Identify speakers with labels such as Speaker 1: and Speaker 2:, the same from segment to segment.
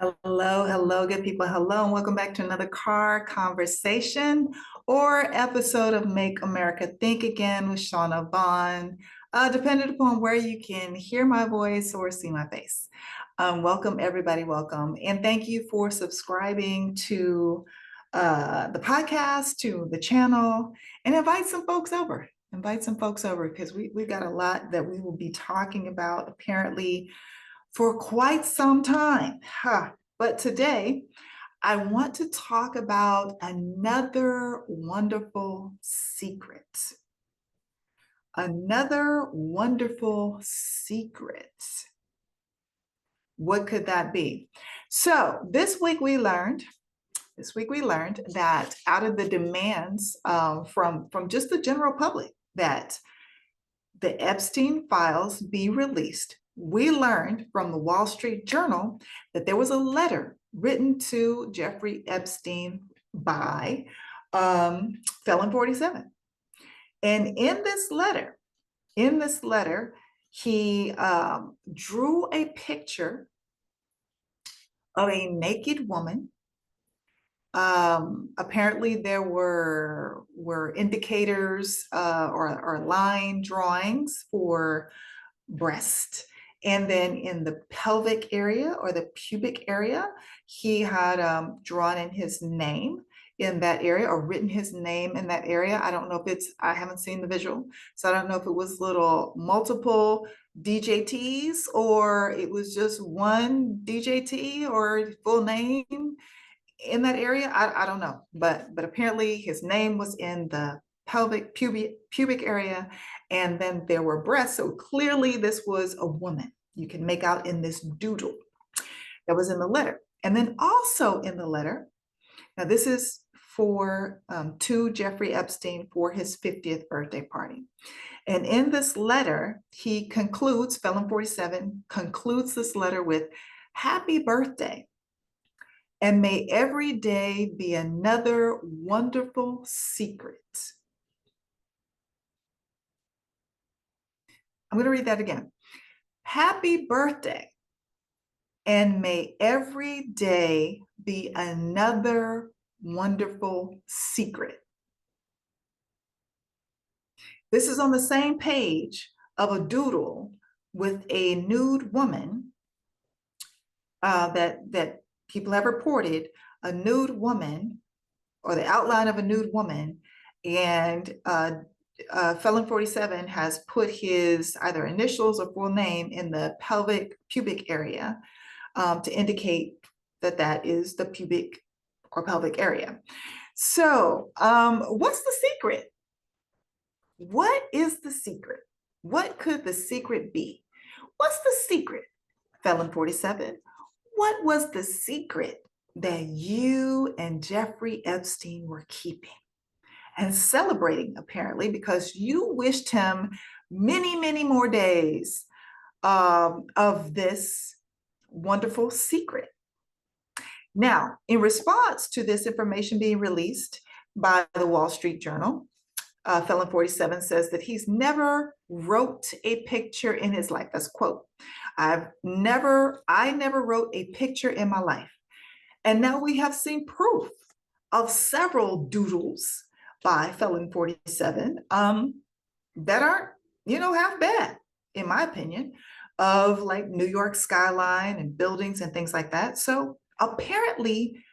Speaker 1: Hello, hello, good people. Hello, and welcome back to another car conversation or episode of Make America Think Again with Vaughn, depending upon where you can hear my voice or see my face. Welcome, everybody. Welcome. And thank you for subscribing to the podcast, to the channel, and invite some folks over. Invite some folks over because we've got a lot that we will be talking about apparently for quite some time. But today, I want to talk about another wonderful secret. Another wonderful secret. What could that be? So this week we learned that out of the demands from just the general public that the Epstein files be released, we learned from the Wall Street Journal that there was a letter written to Jeffrey Epstein by Felon 47. And in this letter, he drew a picture of a naked woman. Apparently there were indicators or line drawings for breast. And then in the pelvic area or the pubic area, he had drawn in his name in that area or written his name in that area. I don't know if I haven't seen the visual. So I don't know if it was multiple DJTs or it was just one DJT or full name in that area. I don't know, but apparently his name was in the pelvic pubic area, and then there were breasts. So clearly this was a woman. You can make out in this doodle that was in the letter. And then also in the letter, now this is for to Jeffrey Epstein for his 50th birthday party. And in this letter, he concludes, Felon 47 concludes this letter with, "Happy birthday. And may every day be another wonderful secret." I'm going to read that again. "Happy birthday. And may every day be another wonderful secret." This is on the same page of a doodle with a nude woman that people have reported, a nude woman or the outline of a nude woman, and Felon 47 has put his either initials or full name in the pubic area to indicate that that is the pubic or pelvic area. So what's the secret? What is the secret? What could the secret be? What's the secret, Felon 47? What was the secret that you and Jeffrey Epstein were keeping and celebrating, apparently, because you wished him many, many more days of this wonderful secret? Now, in response to this information being released by the Wall Street Journal, Felon 47 says that he's never wrote a picture in his life. That's a quote. I never wrote a picture in my life. And now we have seen proof of several doodles by Felon 47 that aren't, half bad, in my opinion, of like New York skyline and buildings and things like that. So apparently,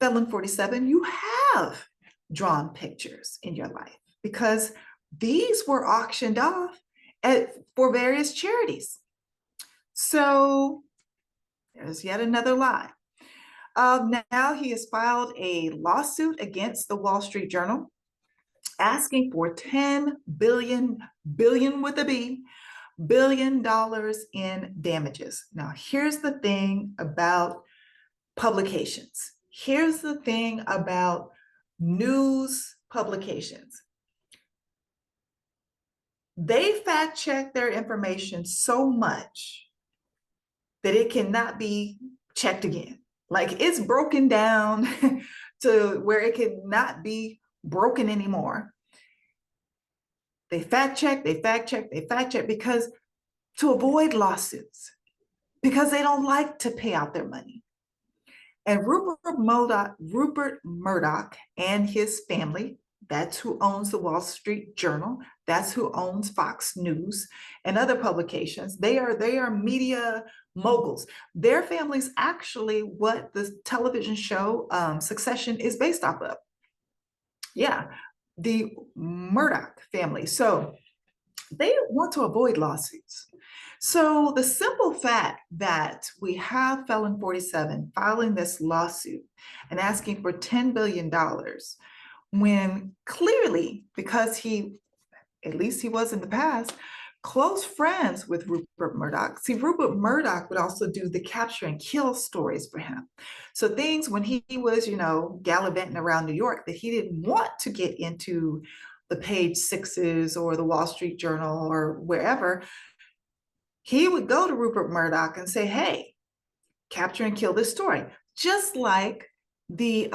Speaker 1: Felon 47, you have drawn pictures in your life because these were auctioned off for various charities. So there's yet another lie. Now he has filed a lawsuit against the Wall Street Journal, asking for $10 billion with a B, $billion in damages. Now, here's the thing about publications. Here's the thing about news publications. They fact check their information so much that it cannot be checked again. Like it's broken down to where it cannot be broken anymore. They fact check because to avoid lawsuits, because they don't like to pay out their money. And Rupert Murdoch and his family, that's who owns the Wall Street Journal, that's who owns Fox News and other publications. They are media moguls. Their family's actually what the television show Succession is based off of. Yeah, the Murdoch family. So they want to avoid lawsuits. So the simple fact that we have Felon 47 filing this lawsuit and asking for $10 billion when clearly, because he, at least he was in the past, close friends with Rupert Murdoch. See, Rupert Murdoch would also do the capture and kill stories for him. So things when he was, gallivanting around New York that he didn't want to get into the page sixes or the Wall Street Journal or wherever, he would go to Rupert Murdoch and say, hey, capture and kill this story. Just like the,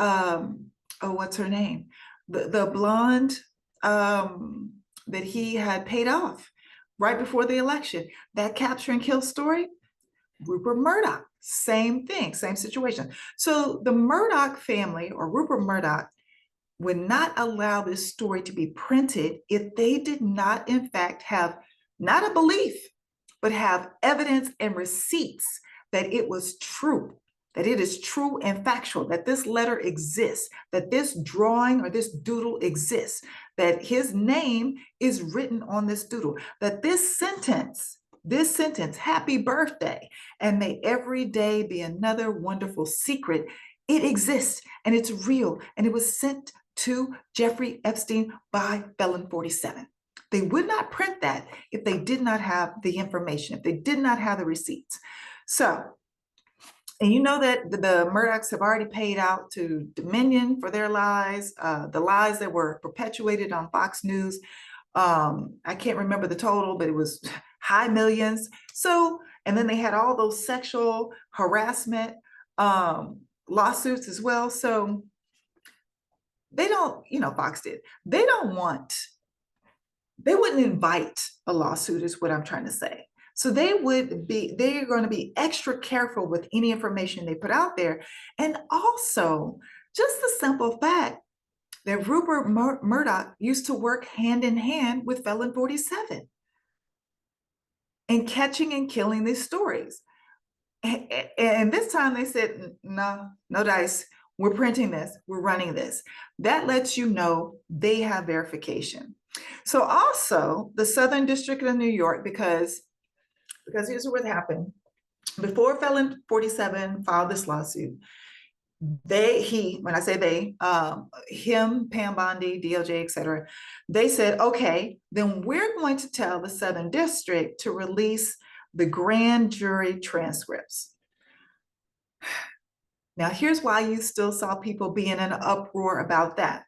Speaker 1: what's her name? The blonde that he had paid off right before the election. That capture and kill story, Rupert Murdoch, same thing, same situation. So the Murdoch family or Rupert Murdoch would not allow this story to be printed if they did not, in fact, have not a belief, but have evidence and receipts that it was true, that it is true and factual, that this letter exists, that this drawing or this doodle exists, that his name is written on this doodle, that this sentence, happy birthday, and may every day be another wonderful secret, it exists and it's real, and it was sent to Jeffrey Epstein by Felon 47. They would not print that if they did not have the information, if they did not have the receipts. So, and you know that the Murdochs have already paid out to Dominion for their lies, the lies that were perpetuated on Fox News. I can't remember the total, but it was high millions. So, and then they had all those sexual harassment lawsuits as well. So they don't, Fox did. They wouldn't invite a lawsuit is what I'm trying to say. So they're going to be extra careful with any information they put out there. And also just the simple fact that Rupert Murdoch used to work hand in hand with Felon 47 and catching and killing these stories. And this time they said, no dice. We're printing this. We're running this. That lets you know they have verification. So also the Southern District of New York, because here's what happened. Before Felon 47 filed this lawsuit, when I say they, him, Pam Bondi, DOJ, et cetera, they said, okay, then we're going to tell the Southern District to release the grand jury transcripts. Now, here's why you still saw people being in an uproar about that.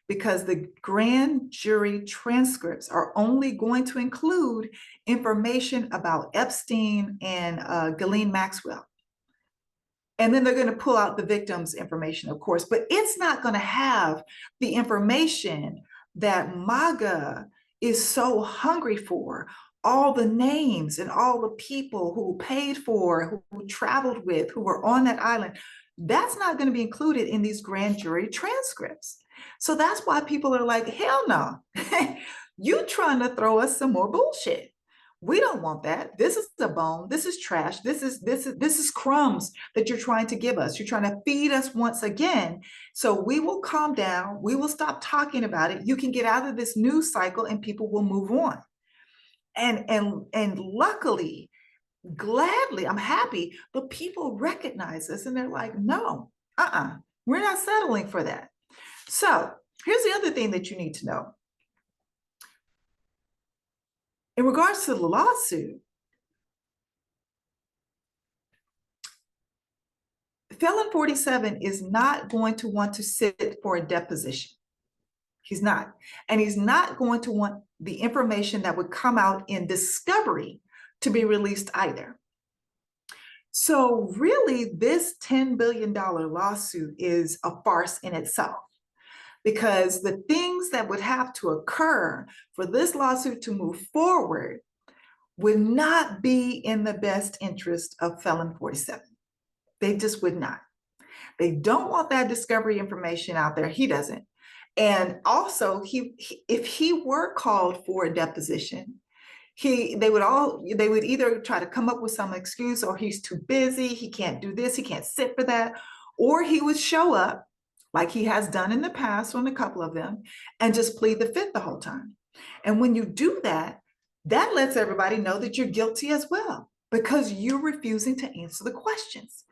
Speaker 1: Because the grand jury transcripts are only going to include information about Epstein and Ghislaine Maxwell. And then they're going to pull out the victim's information, of course, but it's not going to have the information that MAGA is so hungry for. All the names and all the people who paid for, who traveled with, who were on that island. That's not going to be included in these grand jury transcripts. So that's why people are like, hell no, you trying to throw us some more bullshit. We don't want that. This is the bone. This is trash. This is crumbs that you're trying to give us. You're trying to feed us once again. So we will calm down. We will stop talking about it. You can get out of this news cycle and people will move on. And luckily, gladly, I'm happy, but people recognize this and they're like, no, we're not settling for that. So here's the other thing that you need to know. In regards to the lawsuit, Felon 47 is not going to want to sit for a deposition. He's not. And he's not going to want the information that would come out in discovery to be released either. So really, this $10 billion lawsuit is a farce in itself, because the things that would have to occur for this lawsuit to move forward would not be in the best interest of Felon 47. They just would not. They don't want that discovery information out there. He doesn't. And also, if he were called for a deposition, they would either try to come up with some excuse, or he's too busy, he can't do this, he can't sit for that, or he would show up like he has done in the past on a couple of them and just plead the fifth the whole time. And when you do that, that lets everybody know that you're guilty as well, because you're refusing to answer the questions.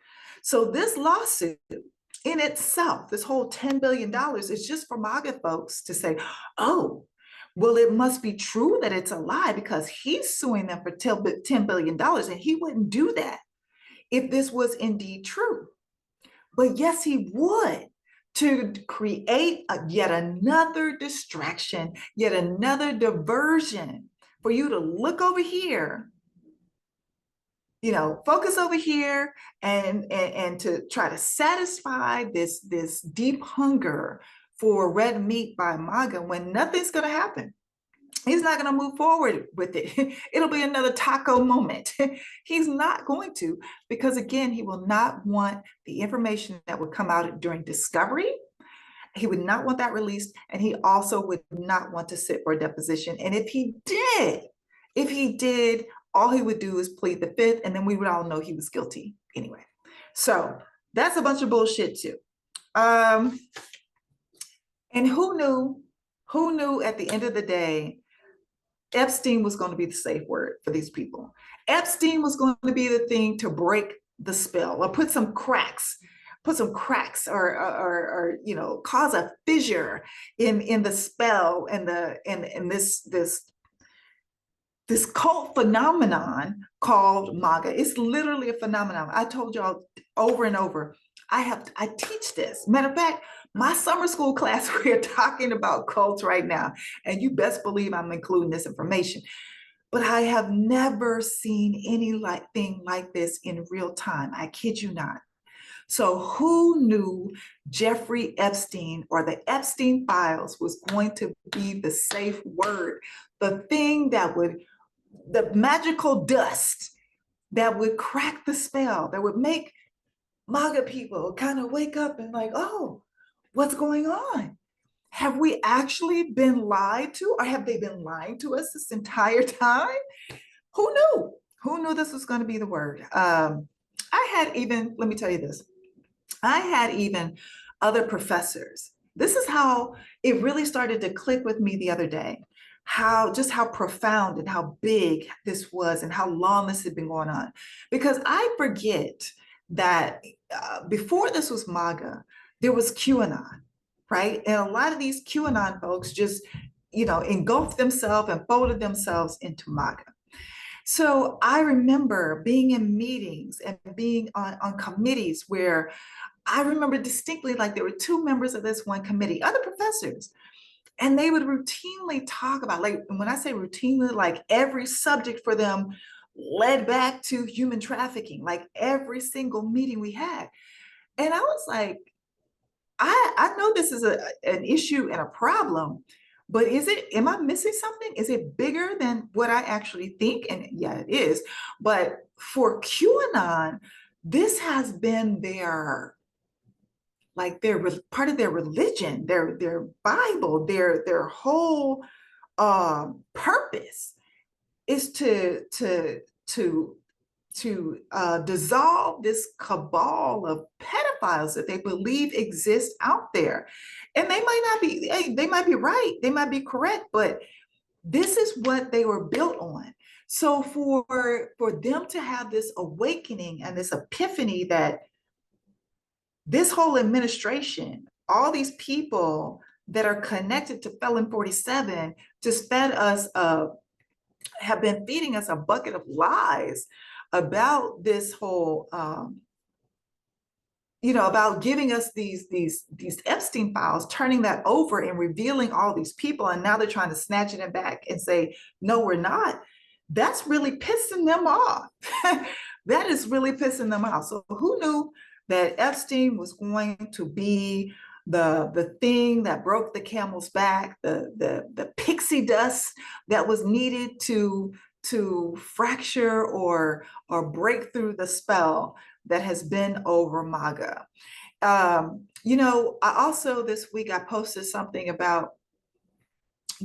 Speaker 1: So this lawsuit in itself, this whole $10 billion is just for MAGA folks to say, oh, well, it must be true that it's a lie, because he's suing them for $10 billion, and he wouldn't do that if this was indeed true. But yes, he would, to create yet another distraction, yet another diversion for you to look over here, focus over here, and to try to satisfy this deep hunger for red meat by MAGA, when nothing's going to happen. He's not going to move forward with it. It'll be another taco moment. He's not going to, because again, he will not want the information that would come out during discovery. He would not want that released. And he also would not want to sit for a deposition. And if he did, all he would do is plead the fifth, and then we would all know he was guilty anyway. So that's a bunch of bullshit too. And who knew at the end of the day, Epstein was going to be the safe word for these people. Epstein was going to be the thing to break the spell, or put some cracks, or cause a fissure in the spell, and this cult phenomenon called MAGA. It's literally a phenomenon. I told y'all over and over, I teach this. Matter of fact, my summer school class, we are talking about cults right now, and you best believe I'm including this information. But I have never seen anything like this in real time. I kid you not. So who knew Jeffrey Epstein, or the Epstein files, was going to be the safe word, the thing the magical dust that would crack the spell, that would make MAGA people kind of wake up and like, oh, what's going on? Have we actually been lied to, or have they been lying to us this entire time? Who knew? Who knew this was going to be the word? Let me tell you this. I had even other professors. This is how it really started to click with me the other day, how profound and how big this was, and how long this had been going on. Because I forget that before this was MAGA, there was QAnon, right? And a lot of these QAnon folks just, engulfed themselves and folded themselves into MAGA. So I remember being in meetings and being on committees where I remember distinctly, like, there were two members of this one committee, other professors, and they would routinely talk about, like, when I say routinely, like every subject for them led back to human trafficking, like every single meeting we had. And I was like, I know this is an issue and a problem, but am I missing something? Is it bigger than what I actually think? And yeah, it is. But for QAnon, this has been part of their religion, their Bible, their whole purpose is to dissolve this cabal of pedophiles that they believe exist out there. And they might be right, they might be correct, but this is what they were built on. So for them to have this awakening and this epiphany that this whole administration, all these people that are connected to Felon 47, just have been feeding us a bucket of lies about this whole, about giving us these Epstein files, turning that over and revealing all these people. And now they're trying to snatch it back and say, no, we're not. That's really pissing them off. That is really pissing them off. So who knew that Epstein was going to be the thing that broke the camel's back, the pixie dust that was needed to to fracture or break through the spell that has been over MAGA. I also this week I posted something about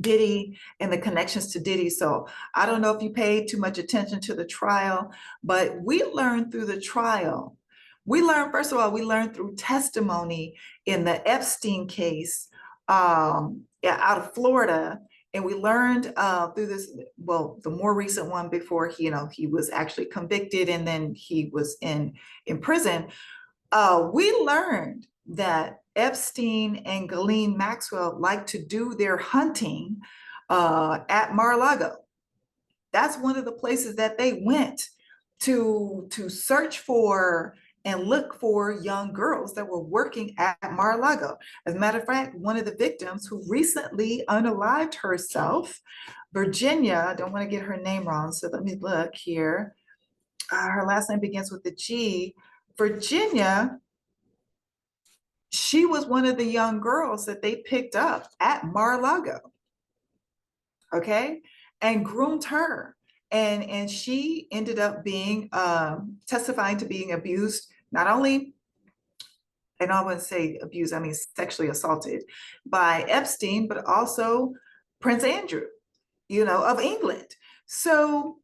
Speaker 1: Diddy and the connections to Diddy. So I don't know if you paid too much attention to the trial, but we learned through the trial. First of all, we learned through testimony in the Epstein case out of Florida. And we learned through this, well, the more recent one before he was actually convicted and then he was in prison. We learned that Epstein and Ghislaine Maxwell like to do their hunting at Mar-a-Lago. That's one of the places that they went to search for and look for young girls that were working at Mar-a-Lago. As a matter of fact, one of the victims who recently unalived herself, Virginia, I don't want to get her name wrong, so let me look here. Her last name begins with a G. Virginia, she was one of the young girls that they picked up at Mar-a-Lago, okay, and groomed her. And she ended up being testifying to being abused, not only, and I wouldn't say abused, I mean sexually assaulted by Epstein, but also Prince Andrew, of England. So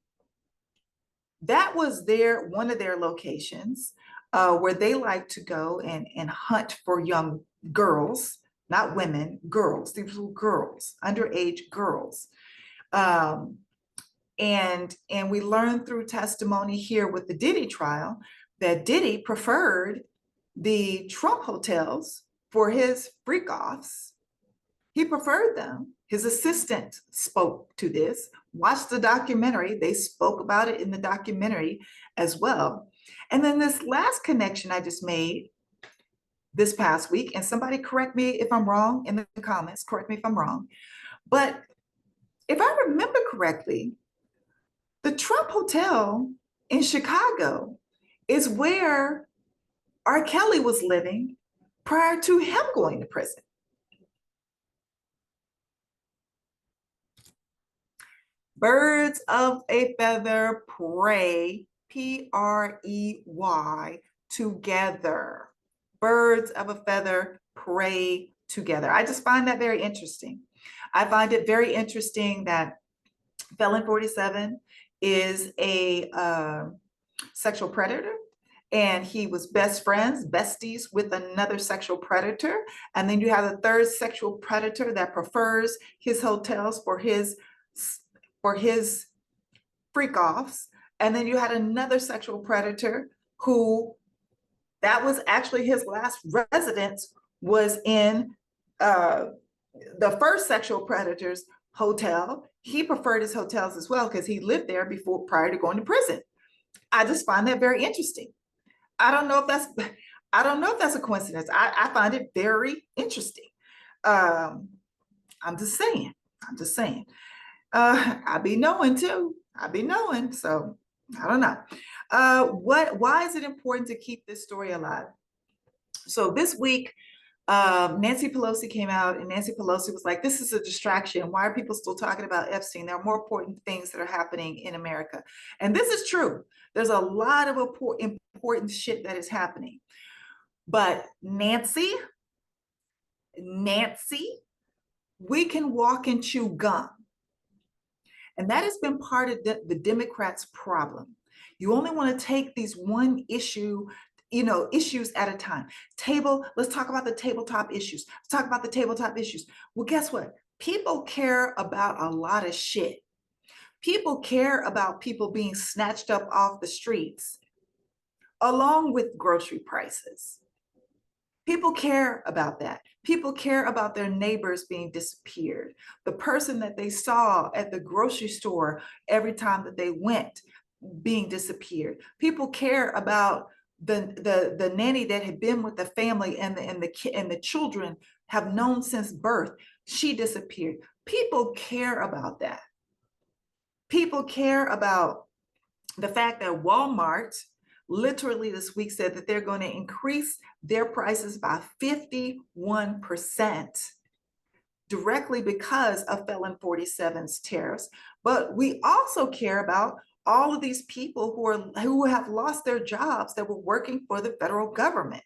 Speaker 1: that was one of their locations where they like to go and hunt for young girls, not women, girls. These were girls, underage girls. And we learned through testimony here with the Diddy trial that Diddy preferred the Trump hotels for his freak offs. He preferred them. His assistant spoke to this. Watch the documentary. They spoke about it in the documentary as well. And then this last connection I just made this past week, and somebody correct me if I'm wrong in the comments, correct me if I'm wrong, but if I remember correctly, the Trump Hotel in Chicago is where R. Kelly was living prior to him going to prison. Birds of a feather prey, P-R-E-Y, together. Birds of a feather prey together. I just find that very interesting. I find it very interesting that Felon 47 is a sexual predator, and he was besties with another sexual predator. And then you have a third sexual predator that prefers his hotels for his freak offs. And then you had another sexual predator who that was actually his last residence was in the first sexual predator's hotel. He preferred his hotels as well because he lived there prior to going to prison. I just find that very interesting. I don't know if that's a coincidence. I find it very interesting. I'm just saying. I be knowing too. So I don't know. Why is it important to keep this story alive? So this week, Nancy Pelosi came out, and Nancy Pelosi was like, this is a distraction. Why are people still talking about Epstein? There are more important things that are happening in America. And this is true. There's a lot of important shit that is happening. But Nancy, we can walk and chew gum. And that has been part of the Democrats' problem. You only want to take these one issue, issues at a time. Let's talk about the tabletop issues. Well, guess what? People care about a lot of shit. People care about people being snatched up off the streets, along with grocery prices. People care about that. People care about their neighbors being disappeared. The person that they saw at the grocery store every time that they went being disappeared. People care about the nanny that had been with the family and the children have known since birth. She disappeared. People care about that. People care about the fact that Walmart literally this week said that they're going to increase their prices by 51%. directly because of Felon 47's tariffs, but we also care about all of these people who have lost their jobs that were working for the federal government.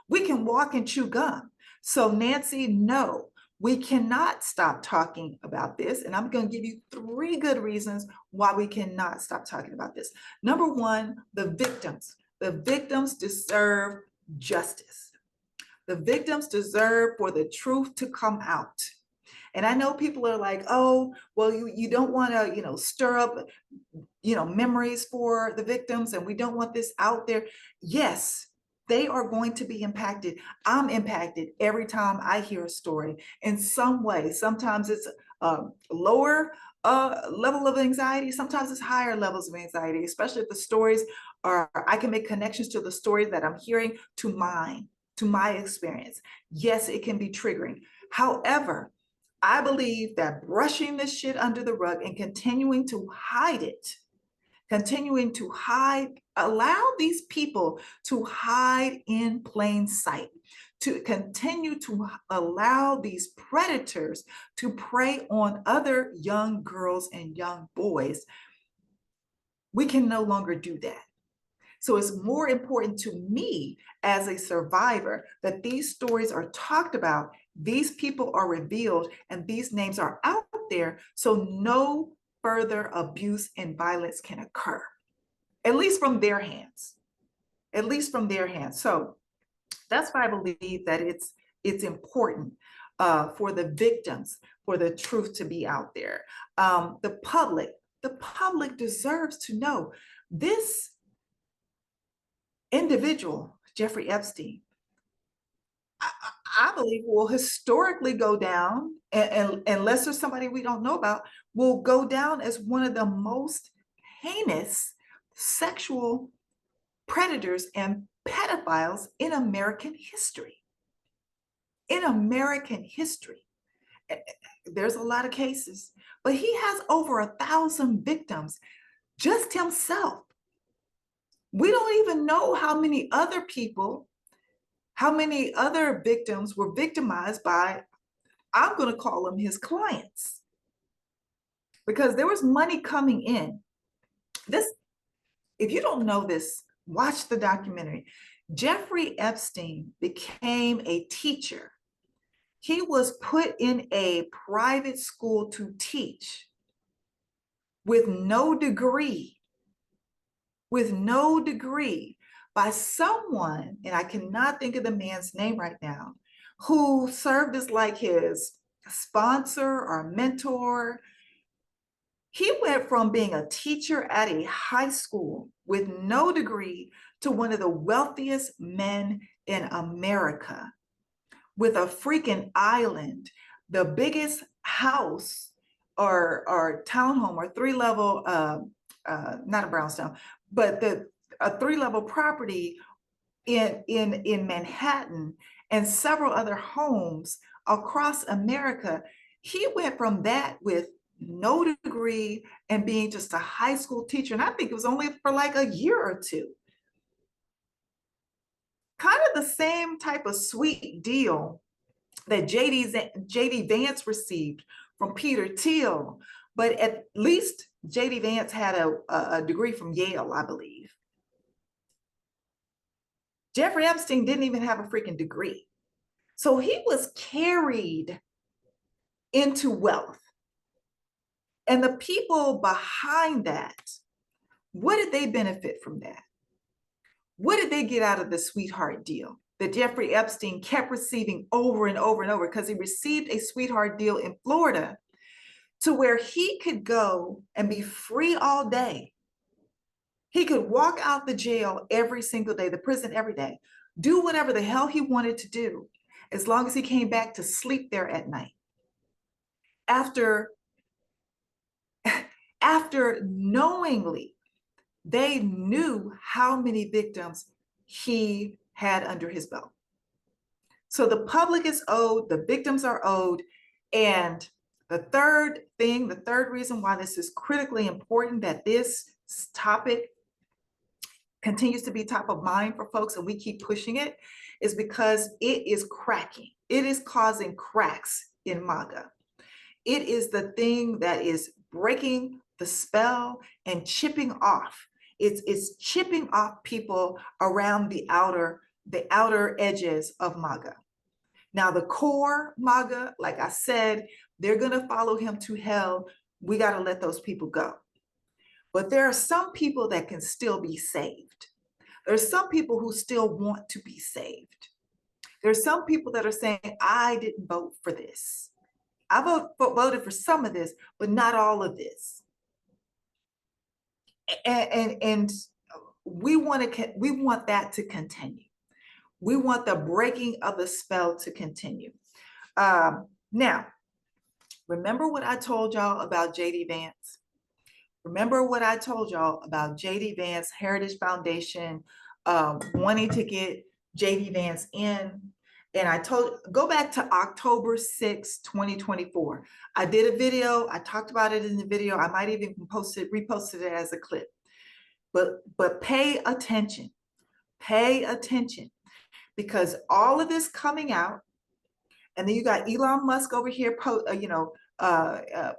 Speaker 1: We can walk and chew gum. So Nancy, no, we cannot stop talking about this. And I'm going to give you 3 good reasons why we cannot stop talking about this. Number 1, the victims. The victims deserve justice. The victims deserve for the truth to come out. And I know people are like, oh, well, you don't want to, stir up, memories for the victims, and we don't want this out there. Yes, they are going to be impacted. I'm impacted every time I hear a story in some way. Sometimes it's a lower level of anxiety. Sometimes it's higher levels of anxiety, especially if the stories I can make connections to the stories that I'm hearing to my experience. Yes, it can be triggering. However, I believe that brushing this shit under the rug and continuing to hide, allow these people to hide in plain sight, to continue to allow these predators to prey on other young girls and young boys. We can no longer do that. So it's more important to me as a survivor that these stories are talked about, these people are revealed, and these names are out there so no further abuse and violence can occur, at least from their hands, So that's why I believe that it's important for the victims, for the truth to be out there. The public deserves to know this individual, Jeffrey Epstein, I believe will historically go down, and unless there's somebody we don't know about, will go down as one of the most heinous sexual predators and pedophiles in American history. In American history. There's a lot of cases, but he has over 1,000 victims, just himself. We don't even know how many other people, how many other victims were victimized by, I'm going to call them his clients, because there was money coming in. This, if you don't know this, watch the documentary. Jeffrey Epstein became a teacher. He was put in a private school to teach with no degree, by someone, and I cannot think of the man's name right now, who served as like his sponsor or mentor. He went from being a teacher at a high school with no degree to one of the wealthiest men in America, with a freaking island, the biggest house or townhome or 3-level, not a brownstone, but a 3-level property in Manhattan, and several other homes across America. He went from that with no degree and being just a high school teacher, and I think it was only for like a year or two. Kind of the same type of sweet deal that JD Vance received from Peter Thiel, but at least JD Vance had a degree from Yale, I believe. Jeffrey Epstein didn't even have a freaking degree. So he was carried into wealth. And the people behind that, what did they benefit from that? What did they get out of the sweetheart deal that Jeffrey Epstein kept receiving over and over and over? Because he received a sweetheart deal in Florida to where he could go and be free all day. He could walk out the jail every single day, the prison every day, do whatever the hell he wanted to do, as long as he came back to sleep there at night. After knowingly, they knew how many victims he had under his belt. So the public is owed, the victims are owed. And the third reason why this is critically important, that this topic continues to be top of mind for folks and we keep pushing it, is because it is cracking. It is causing cracks in MAGA. It is the thing that is breaking the spell and chipping off. It's chipping off people around the outer edges of MAGA. Now, the core MAGA, like I said, they're going to follow him to hell. We got to let those people go. But there are some people that can still be saved. There's some people who still want to be saved. There's some people that are saying, I didn't vote for this. I voted for some of this, but not all of this. And we want that to continue. We want the breaking of the spell to continue. Now, remember what I told y'all about JD Vance? Remember what I told y'all about JD Vance Heritage Foundation wanting to get JD Vance in? And I told, go back to October 6, 2024. I did a video. I talked about it in the video. I might even reposted it as a clip. But pay attention. Pay attention. Because all of this coming out, and then you got Elon Musk over here,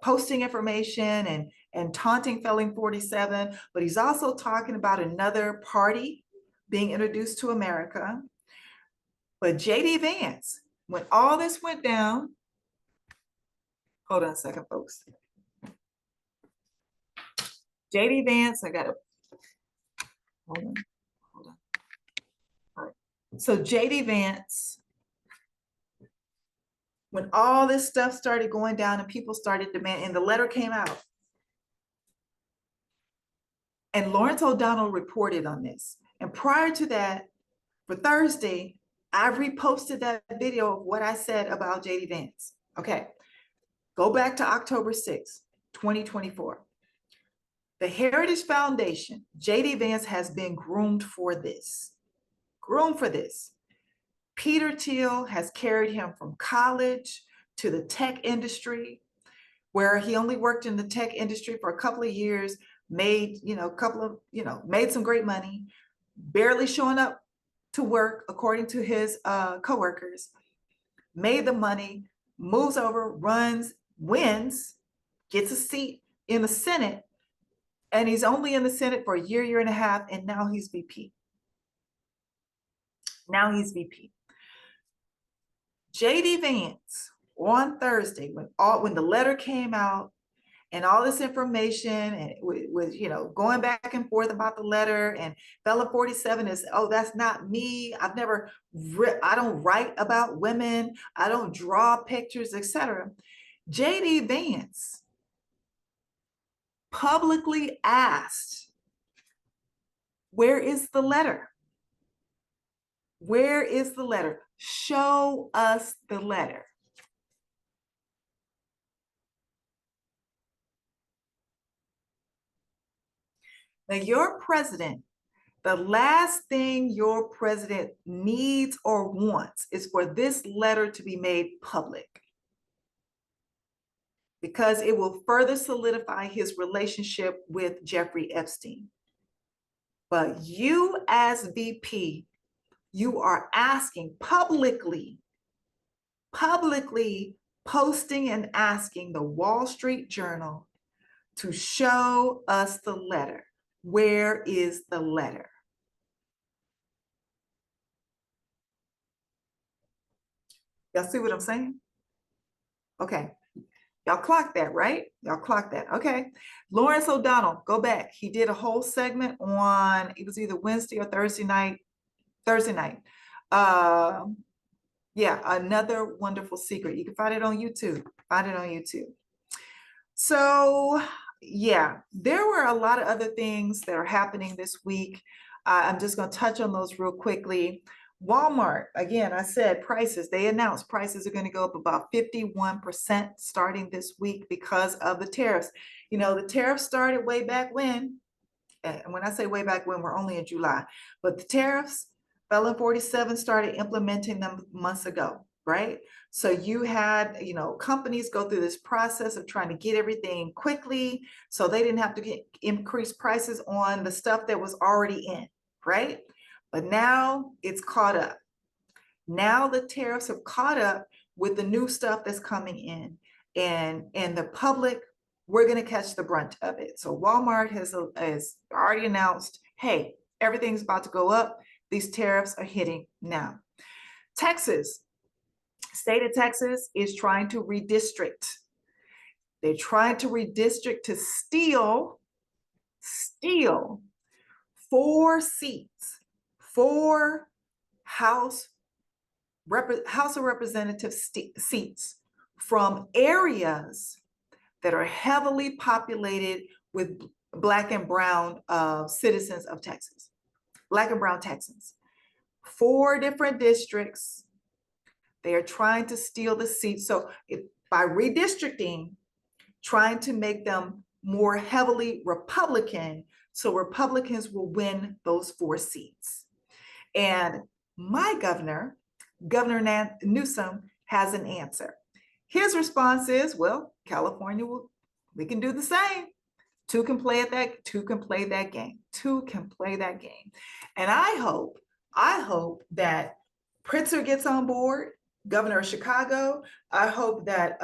Speaker 1: posting information and taunting Felon 47, but he's also talking about another party being introduced to America. But JD Vance, when all this went down, hold on a second, folks. JD Vance, I gotta, hold on. All right. So JD Vance, when all this stuff started going down and people started demanding, and the letter came out, and Lawrence O'Donnell reported on this. And prior to that, for Thursday, I reposted that video of what I said about JD Vance. Okay, go back to October 6, 2024. The Heritage Foundation, JD Vance has been groomed for this. Groomed for this. Peter Thiel has carried him from college to the tech industry, where he only worked in the tech industry for a couple of years, made, made some great money, barely showing up to work according to his coworkers, made the money, moves over, runs, wins, gets a seat in the Senate, and he's only in the Senate for a year and a half, and now he's VP. Now he's VP. JD Vance on Thursday, when the letter came out and all this information, and it was, going back and forth about the letter, and Felon 47 is, oh, that's not me. I don't write about women. I don't draw pictures, etc. JD Vance publicly asked, where is the letter? Where is the letter? Show us the letter. Now, your president, the last thing your president needs or wants is for this letter to be made public, because it will further solidify his relationship with Jeffrey Epstein. But you as VP, you are asking publicly posting and asking the Wall Street Journal to show us the letter. Where is the letter? Y'all see what I'm saying? Okay. Y'all clocked that, right? Y'all clocked that. Okay. Lawrence O'Donnell, go back. He did a whole segment on, it was either Wednesday or Thursday night. Yeah, another wonderful secret. You can find it on YouTube. So yeah, there were a lot of other things that are happening this week. I'm just going to touch on those real quickly. Walmart, again, I said prices, they announced prices are going to go up about 51% starting this week because of the tariffs. The tariffs started way back when, and when I say way back when, we're only in July, but the tariffs, Felon 47 started implementing them months ago, right? So you had, companies go through this process of trying to get everything quickly, so they didn't have to increase prices on the stuff that was already in, right? But now it's caught up. Now the tariffs have caught up with the new stuff that's coming in, and the public, we're going to catch the brunt of it. So Walmart has already announced, hey, everything's about to go up. These tariffs are hitting now. Texas, state of Texas is trying to redistrict. They're trying to redistrict to steal 4 seats, 4 House of Representatives seats from areas that are heavily populated with Black and brown citizens of Texas, Black and brown Texans. 4 different districts. They are trying to steal the seats. So by redistricting, trying to make them more heavily Republican, so Republicans will win those 4 seats. And my Governor Newsom, has an answer. His response is, well, California we can do the same. 2 can play that game. 2 can play that game. And I hope that Pritzker gets on board, governor of Chicago. I hope that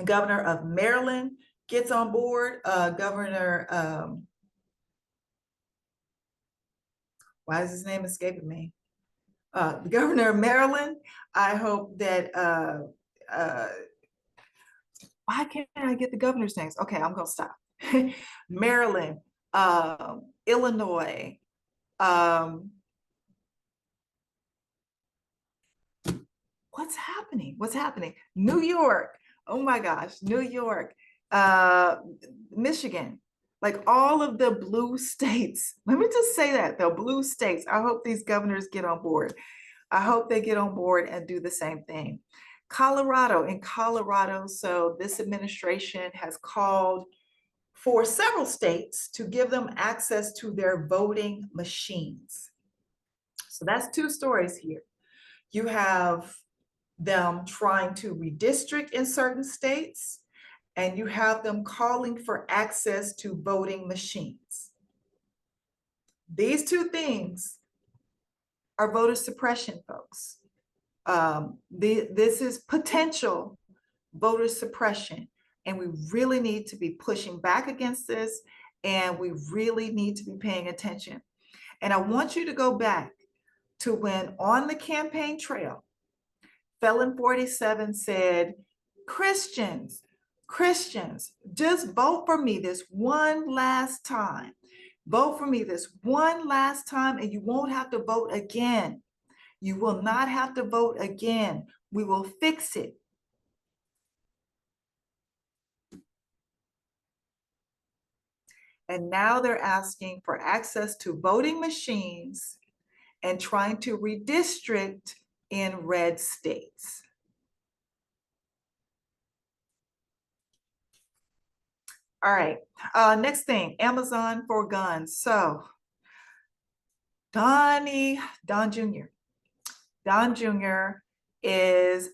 Speaker 1: governor of Maryland gets on board, governor, why is his name escaping me? The governor of Maryland. I hope that, why can't I get the governor's names? Okay, I'm gonna stop. Maryland, Illinois, what's happening? New York, oh my gosh, New York, Michigan, like all of the blue states. Let me just say that, the blue states. I hope these governors get on board. I hope they get on board and do the same thing. In Colorado, so this administration has called for several states to give them access to their voting machines. So that's 2 stories here. You have them trying to redistrict in certain states, and you have them calling for access to voting machines. These 2 things are voter suppression, folks. This is potential voter suppression, and we really need to be pushing back against this, and we really need to be paying attention. And I want you to go back to when on the campaign trail, Felon 47 said, Christians, just vote for me this one last time. Vote for me this one last time, and you won't have to vote again. You will not have to vote again. We will fix it. And now they're asking for access to voting machines and trying to redistrict in red states. All right, next thing, Amazon for guns. So Don Jr. is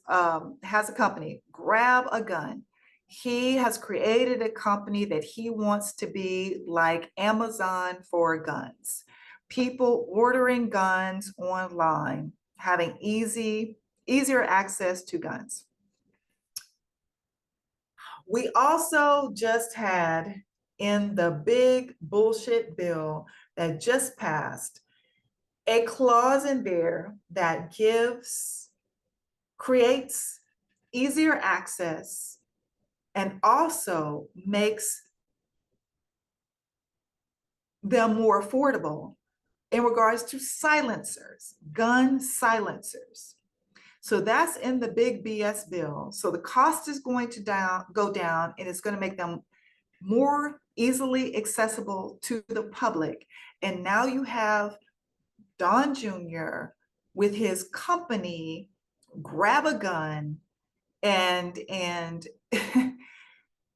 Speaker 1: has a company, Grab a Gun. He has created a company that he wants to be like Amazon for guns. People ordering guns online, having easier access to guns. We also just had in the big bullshit bill that just passed a clause in there that creates easier access and also makes them more affordable in regards to silencers, gun silencers. So that's in the big BS bill. So the cost is going to go down, and it's going to make them more easily accessible to the public. And now you have Don Jr. with his company, Grab a Gun, and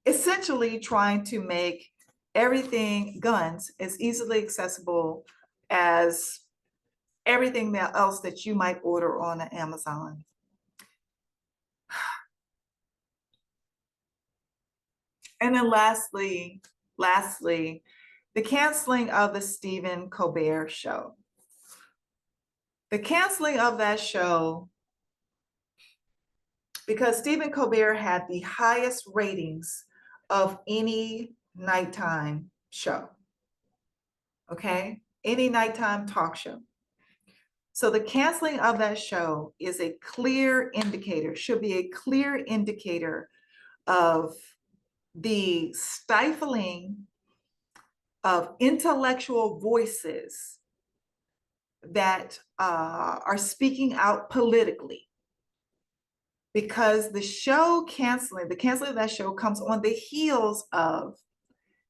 Speaker 1: essentially trying to make everything, guns, as easily accessible as everything else that you might order on Amazon. And then lastly, the canceling of the Stephen Colbert show. The canceling of that show because Stephen Colbert had the highest ratings of any nighttime show, okay? Any nighttime talk show. So the canceling of that show is a clear indicator, should be a clear indicator of the stifling of intellectual voices that are speaking out politically. Because the canceling of that show comes on the heels of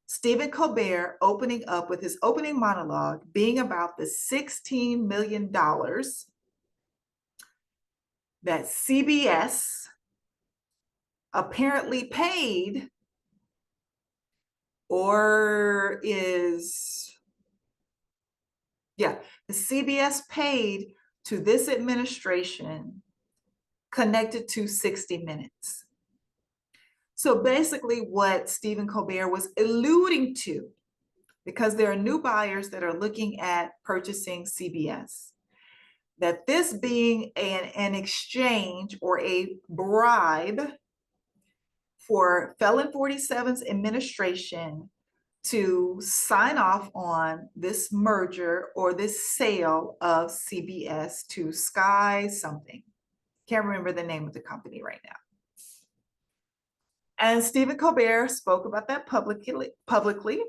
Speaker 1: Stephen Colbert opening up with his opening monologue being about the $16 million that CBS apparently paid or is, yeah, the CBS paid to this administration connected to 60 Minutes. So basically what Stephen Colbert was alluding to, because there are new buyers that are looking at purchasing CBS, that this being an exchange or a bribe for Felon 47's administration to sign off on this merger or this sale of CBS to Sky something. Can't remember the name of the company right now. And Stephen Colbert spoke about that publicly.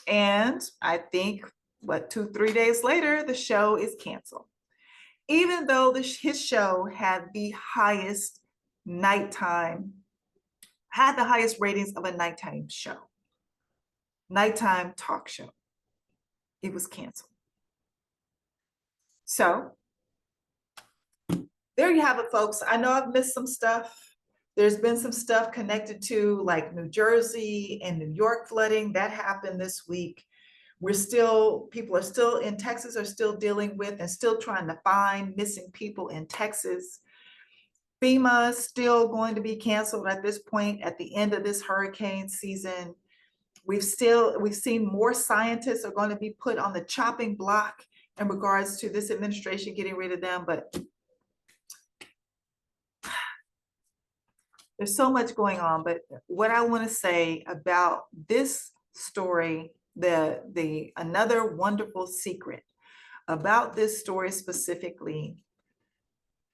Speaker 1: And I think, 2-3 days later, the show is canceled. Even though his show had the highest ratings of a nighttime show, nighttime talk show, it was canceled. So there you have it, folks. I know I've missed some stuff. There's been some stuff connected to like New Jersey and New York flooding that happened this week. People are still in Texas, are still dealing with and still trying to find missing people in Texas. FEMA is still going to be canceled at this point at the end of this hurricane season. We've seen more scientists are going to be put on the chopping block in regards to this administration getting rid of them, but there's so much going on. But what I want to say about this story, another wonderful secret about this story specifically,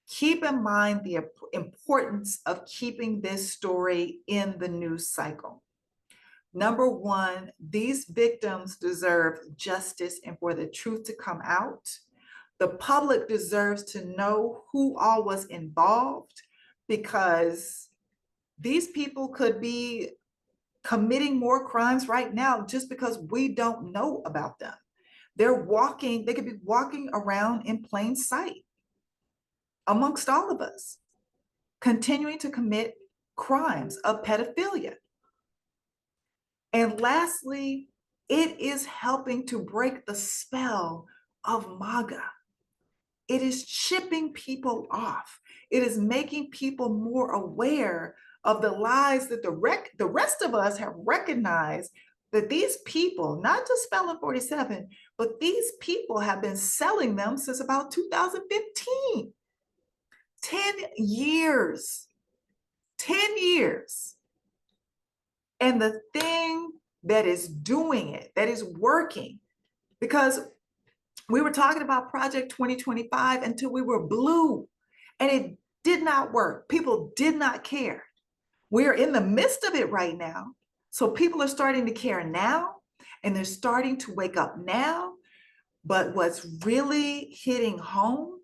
Speaker 1: keep in mind the importance of keeping this story in the news cycle. Number one, these victims deserve justice and for the truth to come out. The public deserves to know who all was involved, because these people could be committing more crimes right now just because we don't know about them. They could be walking around in plain sight amongst all of us, continuing to commit crimes of pedophilia. And lastly, it is helping to break the spell of MAGA. It is chipping people off. It is making people more aware of the lies that the rest of us have recognized, that these people, not just Felon 47, but these people have been selling them since about 2015. 10 years. 10 years. And the thing that is doing it, that is working, because we were talking about Project 2025 until we were blue, and it did not work. People did not care. We're in the midst of it right now. So people are starting to care now, and they're starting to wake up now. But what's really hitting home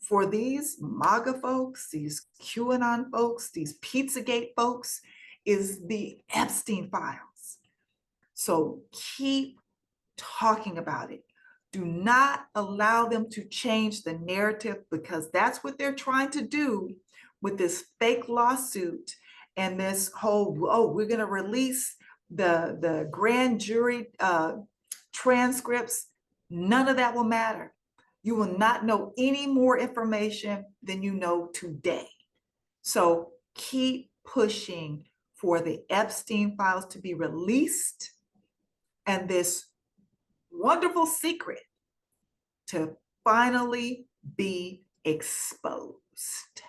Speaker 1: for these MAGA folks, these QAnon folks, these Pizzagate folks, is the Epstein files. So keep talking about it. Do not allow them to change the narrative, because that's what they're trying to do with this fake lawsuit and this whole, we're going to release the grand jury transcripts. None of that will matter. You will not know any more information than you know today. So keep pushing for the Epstein files to be released and this wonderful secret to finally be exposed.